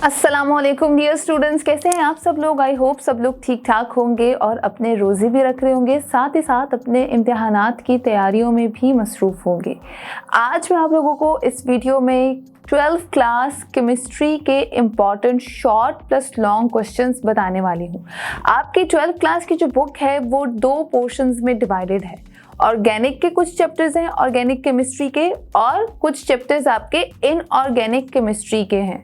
अस्सलामुअलैकुम dear students, कैसे हैं आप सब लोग। आई होप सब लोग ठीक ठाक होंगे और अपने रोज़े भी रख रहे होंगे, साथ ही साथ अपने इम्तिहानात की तैयारियों में भी मसरूफ़ होंगे। आज मैं आप लोगों को इस वीडियो में 12th क्लास केमिस्ट्री के important short plus long questions बताने वाली हूँ। आपकी 12th क्लास की जो बुक है वो 2 पोर्शंस में डिवाइडेड है। ऑर्गेनिक के कुछ चैप्टर्स हैं ऑर्गेनिक केमिस्ट्री के, और कुछ चैप्टर्स आपके इनऑर्गेनिक केमिस्ट्री के हैं।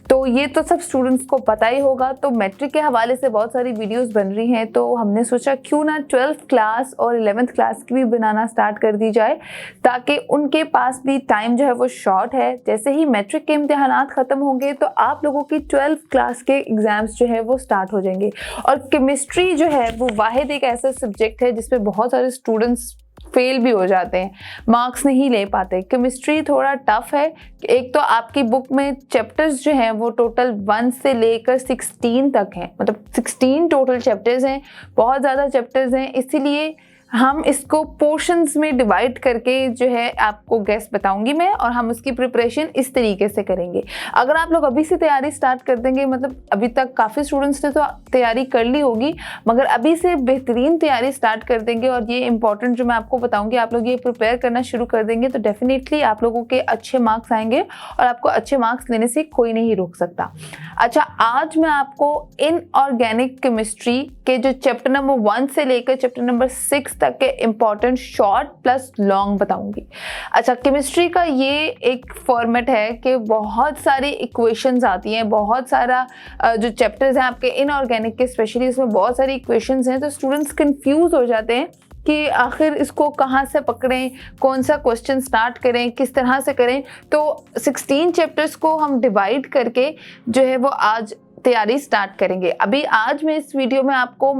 तो ये तो सब स्टूडेंट्स को पता ही होगा। तो मैट्रिक के हवाले से बहुत सारी वीडियोस बन रही हैं, तो हमने सोचा क्यों ना 12th क्लास और 11th क्लास की भी बनाना स्टार्ट कर दी जाए, ताकि उनके पास भी टाइम जो है वो शॉर्ट है। जैसे ही मैट्रिक के इम्तिहानात ख़त्म होंगे तो आप लोगों की 12th क्लास के एग्ज़ाम्स जो है वो स्टार्ट हो जाएंगे। और केमिस्ट्री जो है वो वाहिद एक ऐसा सब्जेक्ट है जिसमें बहुत सारे स्टूडेंट्स फेल भी हो जाते हैं, मार्क्स नहीं ले पाते। केमिस्ट्री थोड़ा टफ है। एक तो आपकी बुक में चैप्टर्स जो हैं वो टोटल 1 से लेकर 16 तक हैं, मतलब 16 टोटल चैप्टर्स हैं, बहुत ज़्यादा चैप्टर्स हैं। इसीलिए हम इसको पोर्शंस में डिवाइड करके जो है आपको गैस बताऊंगी मैं, और हम उसकी प्रिपरेशन इस तरीके से करेंगे। अगर आप लोग अभी से तैयारी स्टार्ट कर देंगे, मतलब अभी तक काफ़ी स्टूडेंट्स ने तो तैयारी कर ली होगी, मगर अभी से बेहतरीन तैयारी स्टार्ट कर देंगे और ये इंपॉर्टेंट जो मैं आपको बताऊंगी आप लोग ये प्रिपेयर करना शुरू कर देंगे, तो डेफिनेटली आप लोगों के अच्छे मार्क्स आएंगे और आपको अच्छे मार्क्स लेने से कोई नहीं रोक सकता। अच्छा, आज मैं आपको इनऑर्गेनिक केमिस्ट्री के जो चैप्टर नंबर 1 से लेकर चैप्टर नंबर 6 तक के इंपॉर्टेंट शॉर्ट प्लस लॉन्ग बताऊंगी। अच्छा, केमिस्ट्री का ये एक फॉर्मेट है कि बहुत सारी इक्वेशंस आती हैं, बहुत सारा जो चैप्टर्स हैं आपके इनऑर्गेनिक के स्पेशली, उसमें बहुत सारी इक्वेशंस हैं, तो स्टूडेंट्स कंफ्यूज हो जाते हैं कि आखिर इसको कहाँ से पकड़ें, कौन सा क्वेश्चन स्टार्ट करें, किस तरह से करें। तो 16 चैप्टर्स को हम डिवाइड करके जो है वो आज तैयारी स्टार्ट करेंगे। अभी आज मैं इस वीडियो में आपको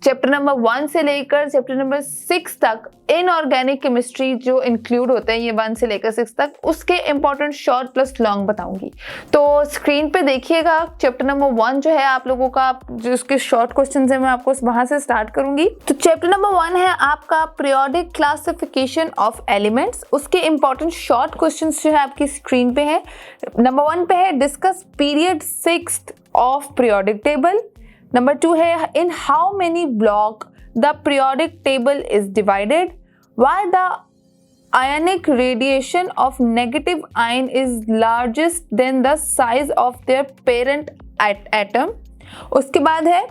चैप्टर नंबर 1 से लेकर चैप्टर नंबर 6 तक इनऑर्गेनिक केमिस्ट्री जो इंक्लूड होते हैं, ये 1 से लेकर 6 तक, उसके इंपॉर्टेंट शॉर्ट प्लस लॉन्ग बताऊंगी। तो स्क्रीन पे देखिएगा, चैप्टर नंबर 1 जो है आप लोगों का, जो उसके शॉर्ट क्वेश्चन है मैं आपको वहां से स्टार्ट करूंगी। तो चैप्टर नंबर 1 है आपका पीरियोडिक क्लासिफिकेशन ऑफ एलिमेंट्स। उसके इंपॉर्टेंट शॉर्ट क्वेश्चन जो है आपकी स्क्रीन पे है। नंबर 1 पे है discuss period 6th of periodic table. Number 2 है in how many block the periodic table is divided, why the ionic radiation of negative ion is largest than the size of their parent atom. उसके बाद है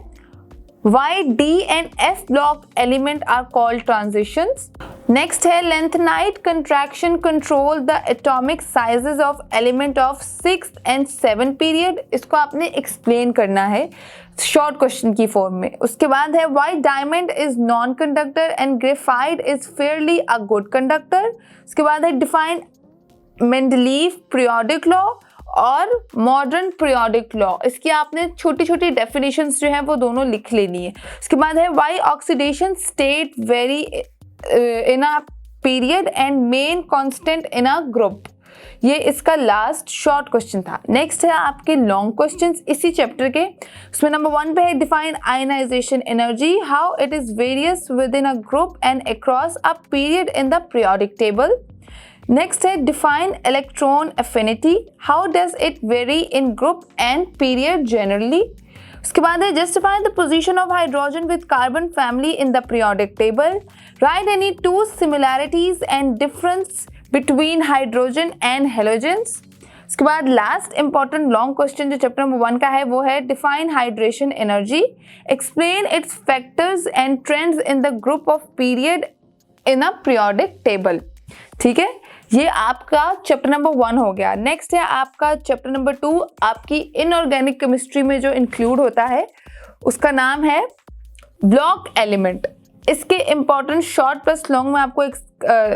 why D and F block element are called transitions. Next है lengthenite contraction control the atomic sizes of element of 6th and 7th period. इसको आपने explain करना है short question की form में। उसके बाद है why diamond is non-conductor and graphite is fairly a good conductor. उसके बाद है define Mendeleev periodic law और मॉडर्न पीरियोडिक लॉ। इसकी आपने छोटी छोटी डेफिनेशंस जो है वो दोनों लिख लेनी है। उसके बाद है why oxidation state vary in a period and main constant in a group. ये इसका लास्ट शॉर्ट क्वेश्चन था। नेक्स्ट है आपके लॉन्ग क्वेश्चंस इसी चैप्टर के। उसमें नंबर 1 पे है define ionization energy, how it is varies within a group and across a period in the periodic table. Next है define electron affinity, how does it vary in group and period generally. उसके बाद है justify the position of hydrogen with carbon family in the periodic table, right any 2 similarities and difference between hydrogen and halogens. उसके बाद last important long question जो chapter number 1 का है वो है define hydration energy, explain it's factors and trends in the group of period in a periodic table. ठीक है, ये आपका चैप्टर नंबर 1 हो गया। नेक्स्ट है आपका चैप्टर नंबर 2, आपकी इनऑर्गेनिक केमिस्ट्री में जो इंक्लूड होता है उसका नाम है ब्लॉक एलिमेंट। इसके इंपॉर्टेंट शॉर्ट प्लस लॉन्ग में आपको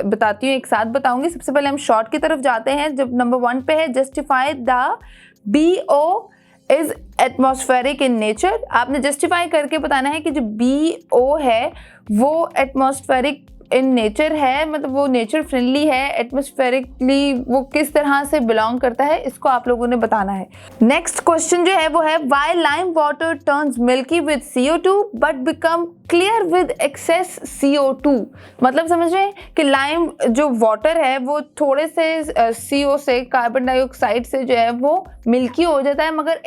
बताती हूँ, एक साथ बताऊंगी। सबसे पहले हम शॉर्ट की तरफ जाते हैं। जब नंबर 1 पे है justify the BO is atmospheric in nature. आपने जस्टिफाई करके बताना है कि जो BO है वो एटमॉस्फेरिक इन नेचर है, मतलब वो नेचर फ्रेंडली है, एटमॉस्फेरिकली वो किस तरह से बिलोंग करता है, इसको आप लोगों ने बताना है। नेक्स्ट क्वेश्चन जो है वो है why lime water turns milky with CO2 but become clear with excess CO2। मतलब समझ रहे हैं कि लाइम जो वाटर है वो थोड़े से CO से, कार्बन डाइऑक्साइड से जो है वो मिल्की हो जाता है, मगर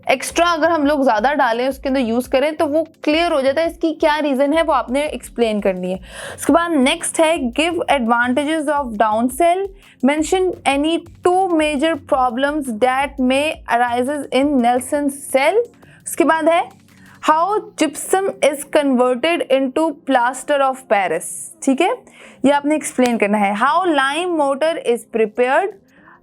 एक्स्ट्रा अगर हम लोग ज़्यादा डालें उसके अंदर यूज़ करें तो वो क्लियर हो जाता है। इसकी क्या रीज़न है वो आपने एक्सप्लेन करनी है। उसके बाद नेक्स्ट है give advantages of Down cell, mention any 2 major problems that may arises in Nelson cell. उसके बाद है how gypsum is converted into plaster of Paris. ठीक है, ये आपने एक्सप्लेन करना है। How lime mortar is prepared.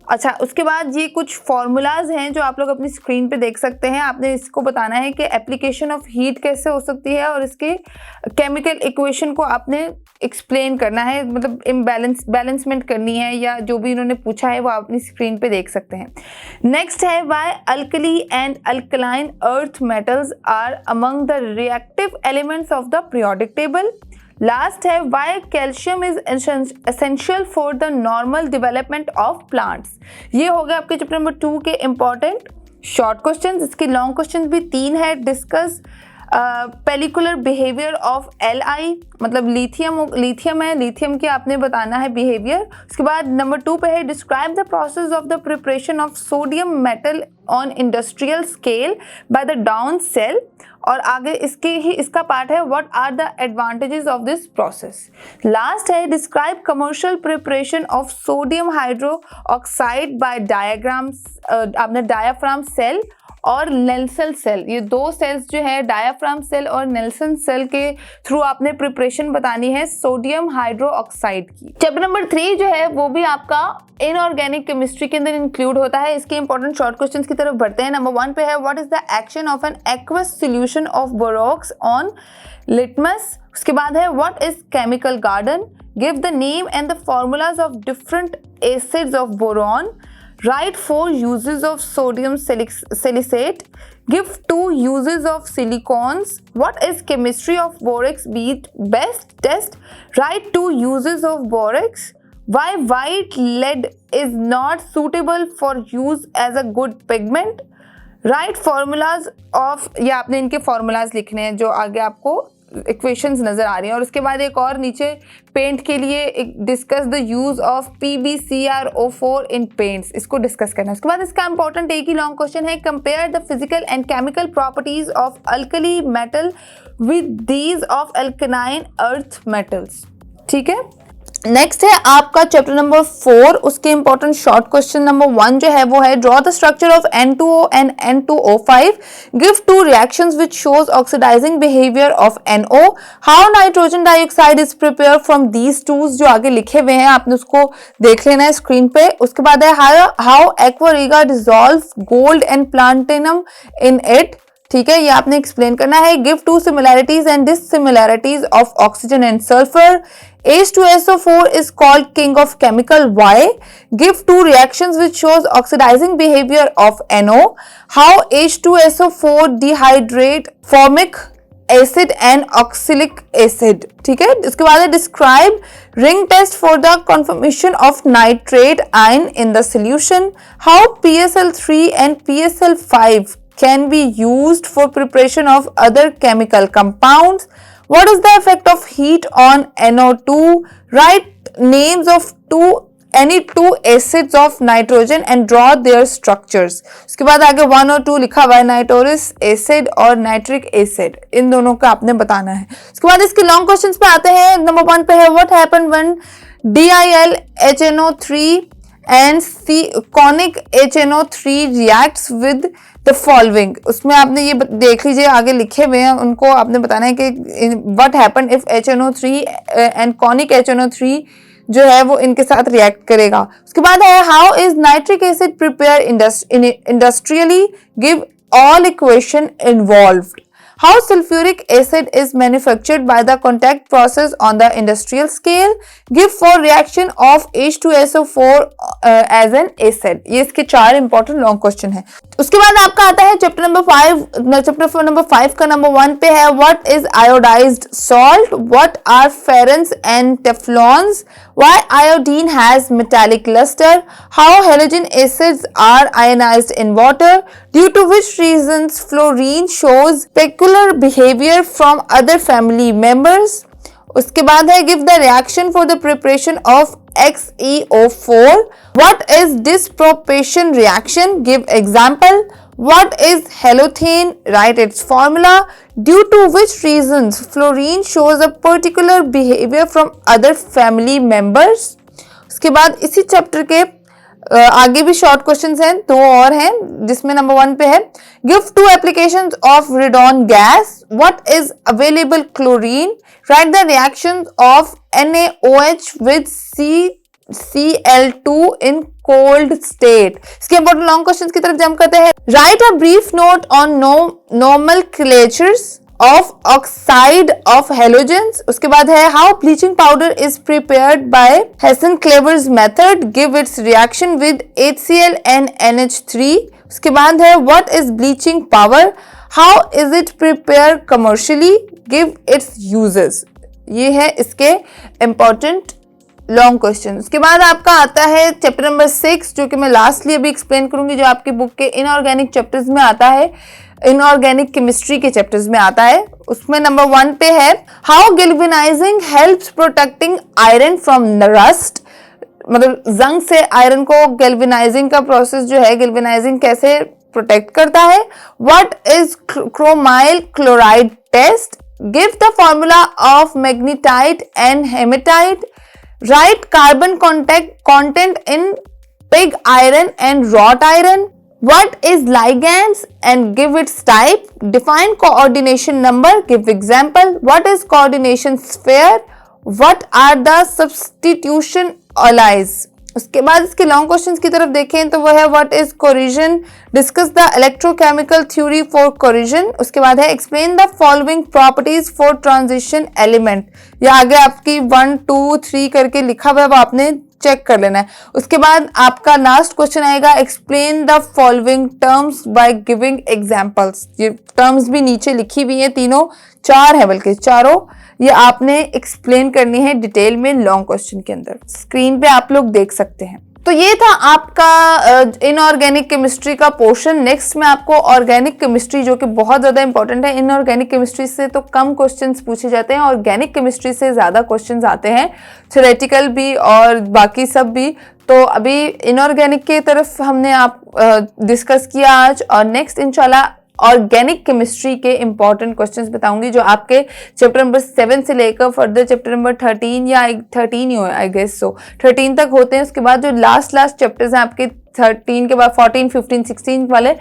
अच्छा, उसके बाद ये कुछ फॉर्मूलाज हैं जो आप लोग अपनी स्क्रीन पे देख सकते हैं। आपने इसको बताना है कि एप्लीकेशन ऑफ हीट कैसे हो सकती है और इसके केमिकल इक्वेशन को आपने एक्सप्लेन करना है, मतलब बैलेंसमेंट करनी है, या जो भी इन्होंने पूछा है वो आप अपनी स्क्रीन पे देख सकते हैं। नेक्स्ट है why alkali and alkaline earth metals are among the reactive elements of the periodic table. Last है why calcium is essential for the normal development of plants. ये हो गया आपके चैप्टर नंबर 2 के इंपॉर्टेंट शॉर्ट क्वेश्चंस। इसके long questions भी 3 है। Discuss peculiar behaviour of Li, मतलब लिथियम है, लिथियम के आपने बताना है बिहेवियर। उसके बाद नंबर 2 पे है describe the process of the preparation of sodium metal on industrial scale by the down cell, और आगे इसका पार्ट है what are the advantages of this process. Last है describe commercial preparation of sodium hydro oxide by आपने diaphragm cell और Nelson cell, ये 2 cells जो है डायाफ्राम सेल और नेल्सन सेल के थ्रू आपने प्रिपरेशन बतानी है सोडियम हाइड्रो ऑक्साइड की। चैप्टर नंबर 3 जो है वो भी आपका इनऑर्गेनिक केमिस्ट्री के अंदर इंक्लूड होता है। इसके इंपॉर्टेंट शॉर्ट क्वेश्चंस की तरफ बढ़ते हैं। नंबर 1 पे है what is the action of an aqueous solution of borax on litmus. उसके बाद है what is chemical garden, give the name and the formulas of different acids of boron, write 4 uses of sodium silicate, give 2 uses of silicones, what is chemistry of borax beat best test, write 2 uses of borax, why white lead is not suitable for use as a good pigment, write formulas of, या आपने इनके formulas लिखने हैं जो आगे आपको equations नजर आ रही हैं। और उसके बाद एक और नीचे पेंट के लिए discuss the use of PbCrO4 in paints, इसको डिस्कस करना है। उसके बाद इसका इंपॉर्टेंट एक ही लॉन्ग क्वेश्चन है compare the physical and chemical properties of alkali metal with these of अल्कनाइन अर्थ मेटल्स। ठीक है, नेक्स्ट है आपका चैप्टर नंबर 4, उसके इंपॉर्टेंट शॉर्ट क्वेश्चन नंबर 1 जो है वो है draw the structure of N2O and N2O5, give 2 reactions which shows oxidising behaviour of NO, how nitrogen dioxide is prepare from these twos, जो आगे लिखे हुए हैं आपने उसको देख लेना है स्क्रीन पे। उसके बाद है how aqua regia dissolve gold and platinum in it. ठीक है, ये आपने एक्सप्लेन करना है। Give 2 similarities and dissimilarities of oxygen and sulphur. H2SO4 is called king of chemical. Why? Give 2 reactions which shows oxidizing behavior of NO. How H2SO4 dehydrate formic acid and oxalic acid. ठीक है, इसके बाद है describe ring test for the conformation of nitrate ion in the solution. How PSL3 and PSL5 can be used for preparation of other chemical compounds. What is the effect of heat on NO2? Write names of any 2 acids of nitrogen and draw their structures. उसके बाद आगे 1 और 2 लिखा हुआ है, नाइट्रोरिक acid और nitric acid, इन दोनों का आपने बताना है। उसके बाद इसके लॉन्ग क्वेश्चंस पे आते हैं। नंबर 1 पे है what happen when DIL-HNO3 and conic HNO3 reacts with the following। उसमें आपने ये देख लीजिए आगे लिखे हुए हैं, उनको आपने बताना है कि what happen if HNO3 and conic HNO3 जो है वो इनके साथ रिएक्ट करेगा। उसके बाद है how is nitric acid prepare industrially, give all equation involved. How sulfuric acid is manufactured by the contact process on the industrial scale. Give for reaction of H2SO4 as an acid. ये इसके 4 important long question है. उसके बाद आपका आता है chapter number 5 का number 1 पे है what is iodised salt, what are freons and Teflons, why iodine has metallic luster, how halogen acids are ionized in water, due to which reasons fluorine shows peculiar behavior from other family members. उसके बाद है give the reaction for the preparation of XeO4, what is disproportion reaction, give example, what is halothane, write its formula, due to which reasons fluorine shows a particular behavior from other family members. उसके बाद इसी chapter के आगे भी short questions हैं, 2 और हैं, जिसमें नंबर 1 पे है give 2 applications of radon gas, what is available chlorine, right the reactions of NaOH with Cl2 in cold state. इसके इंपॉर्टेंट लॉन्ग क्वेश्चंस की तरफ जंप करते हैं. Right a brief note on nomenclatures of oxide of halogens. उसके बाद है how bleaching powder is prepared by Hessen-Clever's method, give its reaction with HCl and NH3. उसके बाद है what is bleaching powder, how is it prepared commercially, give its uses. ये है इसके important long question. उसके बाद आपका आता है चैप्टर नंबर 6 जो कि मैं लास्टली अभी एक्सप्लेन करूंगी, जो आपकी बुक के इनऑर्गेनिक चैप्टर्स में आता है, इनऑर्गेनिक केमिस्ट्री के चैप्टर्स में आता है. उसमें नंबर 1 पे है how galvanising helps protecting iron from rust, मतलब जंग से आयरन को गैल्वेनाइजिंग का प्रोसेस जो है, गैल्वेनाइजिंग कैसे प्रोटेक्ट करता है. What is chromyl chloride test, give the formula of magnetite and hematite, write carbon content in pig iron and wrought iron, what is ligands and give its type, define coordination number, give example, what is coordination sphere, what are the substitution alloys. उसके बाद इसके long questions की तरफ देखें तो वो है what is corrosion, discuss the electrochemical theory for corrosion. उसके बाद है explain the following properties for transition element. ये आगे आपकी 1 2 3 करके लिखा हुआ है, वो आपने चेक कर लेना है. उसके बाद आपका लास्ट क्वेश्चन आएगा explain the following terms by giving examples. ये टर्म्स भी नीचे लिखी हुई है, तीनों 4 है बल्कि चारों, ये आपने एक्सप्लेन करनी है डिटेल में लॉन्ग क्वेश्चन के अंदर. स्क्रीन पे आप लोग देख सकते हैं. तो ये था आपका इनऑर्गेनिक केमिस्ट्री का पोर्शन. नेक्स्ट में आपको ऑर्गेनिक केमिस्ट्री, जो कि बहुत ज़्यादा इंपॉर्टेंट है. इनऑर्गेनिक केमिस्ट्री से तो कम क्वेश्चंस पूछे जाते हैं, ऑर्गेनिक केमिस्ट्री से ज़्यादा क्वेश्चंस आते हैं, थ्योरेटिकल भी और बाकी सब भी. तो अभी इनऑर्गेनिक की तरफ हमने आप डिस्कस किया आज, और नेक्स्ट इंशाल्लाह ऑर्गेनिक केमिस्ट्री के इंपॉर्टेंट क्वेश्चंस बताऊंगी, जो आपके चैप्टर नंबर 7 से लेकर फर्दर चैप्टर नंबर 13 या 13 ही हो आई गेस सो 13 तक होते हैं. उसके बाद जो लास्ट चैप्टर्स हैं आपके 13 के बाद 14 15 16 वाले,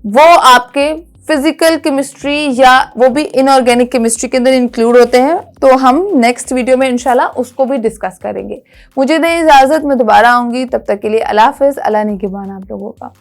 वो आपके फिजिकल केमिस्ट्री या वो भी इनऑर्गेनिक केमिस्ट्री के अंदर इंक्लूड होते हैं. तो हम नेक्स्ट वीडियो में इंशाल्लाह उसको भी डिस्कस करेंगे. मुझे दें इजाजत, मैं दोबारा आऊंगी. तब तक के लिए अल्लाह हाफिज, अल्लाह निगहबान आप लोगों का.